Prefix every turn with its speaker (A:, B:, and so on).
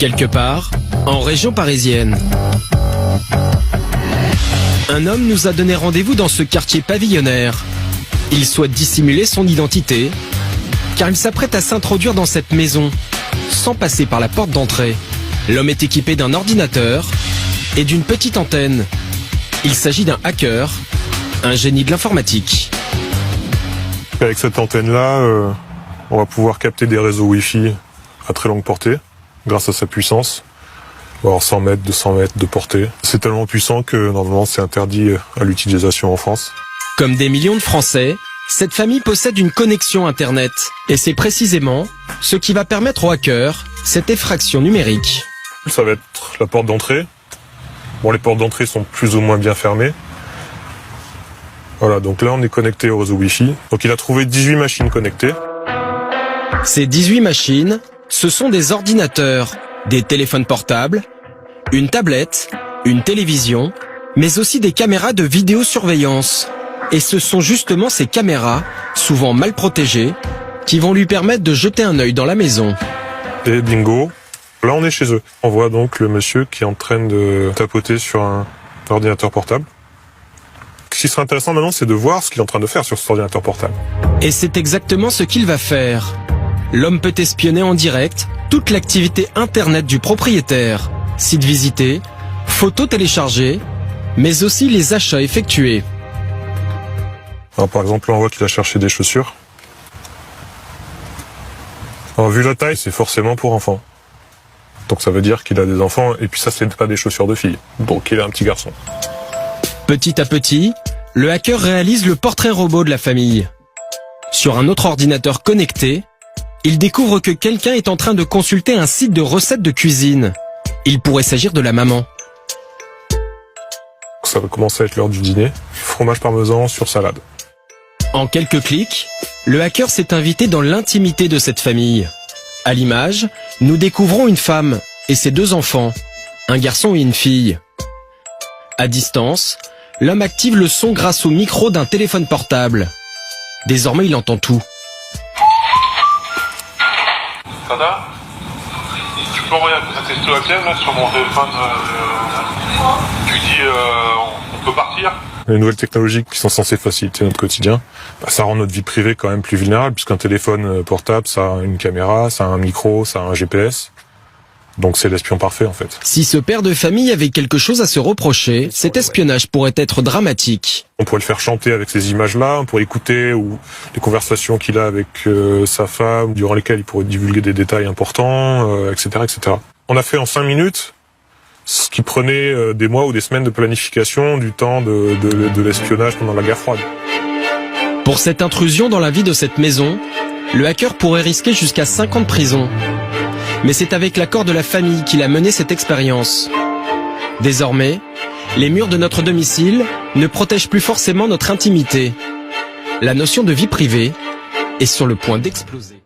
A: Quelque part, en région parisienne. Un homme nous a donné rendez-vous dans ce quartier pavillonnaire. Il souhaite dissimuler son identité, car il s'apprête à s'introduire dans cette maison, sans passer par la porte d'entrée. L'homme est équipé d'un ordinateur et d'une petite antenne. Il s'agit d'un hacker, un génie de l'informatique.
B: Avec cette antenne-là, on va pouvoir capter des réseaux Wi-Fi à très longue portée, grâce à sa puissance. On va avoir 100 mètres, 200 mètres de portée. C'est tellement puissant que normalement c'est interdit à l'utilisation en France.
A: Comme des millions de Français, cette famille possède une connexion Internet. Et c'est précisément ce qui va permettre aux hackers cette effraction numérique.
B: Ça va être la porte d'entrée. Bon, les portes d'entrée sont plus ou moins bien fermées. Voilà, donc là on est connecté au réseau Wi-Fi. Donc il a trouvé 18 machines connectées.
A: Ces 18 machines, ce sont des ordinateurs, des téléphones portables, une tablette, une télévision, mais aussi des caméras de vidéosurveillance. Et ce sont justement ces caméras, souvent mal protégées, qui vont lui permettre de jeter un œil dans la maison.
B: Et bingo, là on est chez eux. On voit donc le monsieur qui est en train de tapoter sur un ordinateur portable. Ce qui serait intéressant maintenant, c'est de voir ce qu'il est en train de faire sur cet ordinateur portable.
A: Et c'est exactement ce qu'il va faire. L'homme peut espionner en direct toute l'activité Internet du propriétaire, sites visités, photos téléchargées, mais aussi les achats effectués.
B: Alors, par exemple, là on voit qu'il a cherché des chaussures. Alors, vu la taille, c'est forcément pour enfants. Donc ça veut dire qu'il a des enfants, et puis ça c'est pas des chaussures de filles. Donc il est un petit garçon.
A: Petit à petit, le hacker réalise le portrait robot de la famille. Sur un autre ordinateur connecté, il découvre que quelqu'un est en train de consulter un site de recettes de cuisine. Il pourrait s'agir de la maman.
B: Ça va commencer à être l'heure du dîner. Fromage parmesan sur salade.
A: En quelques clics, le hacker s'est invité dans l'intimité de cette famille. À l'image, nous découvrons une femme et ses 2 enfants, un garçon et une fille. À distance, l'homme active le son grâce au micro d'un téléphone portable. Désormais, il entend tout.
C: Tada, tu peux envoyer un texto à Clem là sur mon téléphone. Tu dis on peut partir.
B: Les nouvelles technologies qui sont censées faciliter notre quotidien, ça rend notre vie privée quand même plus vulnérable, puisqu'un téléphone portable, ça a une caméra, ça a un micro, ça a un GPS. Donc c'est l'espion parfait en fait.
A: Si ce père de famille avait quelque chose à se reprocher, cet espionnage pourrait être dramatique.
B: On pourrait le faire chanter avec ces images-là, on pourrait écouter ou les conversations qu'il a avec sa femme, durant lesquelles il pourrait divulguer des détails importants, etc., etc. On a fait en 5 minutes ce qui prenait des mois ou des semaines de planification du temps de l'espionnage pendant la guerre froide.
A: Pour cette intrusion dans la vie de cette maison, le hacker pourrait risquer jusqu'à 5 ans de prison. Mais c'est avec l'accord de la famille qu'il a mené cette expérience. Désormais, les murs de notre domicile ne protègent plus forcément notre intimité. La notion de vie privée est sur le point d'exploser.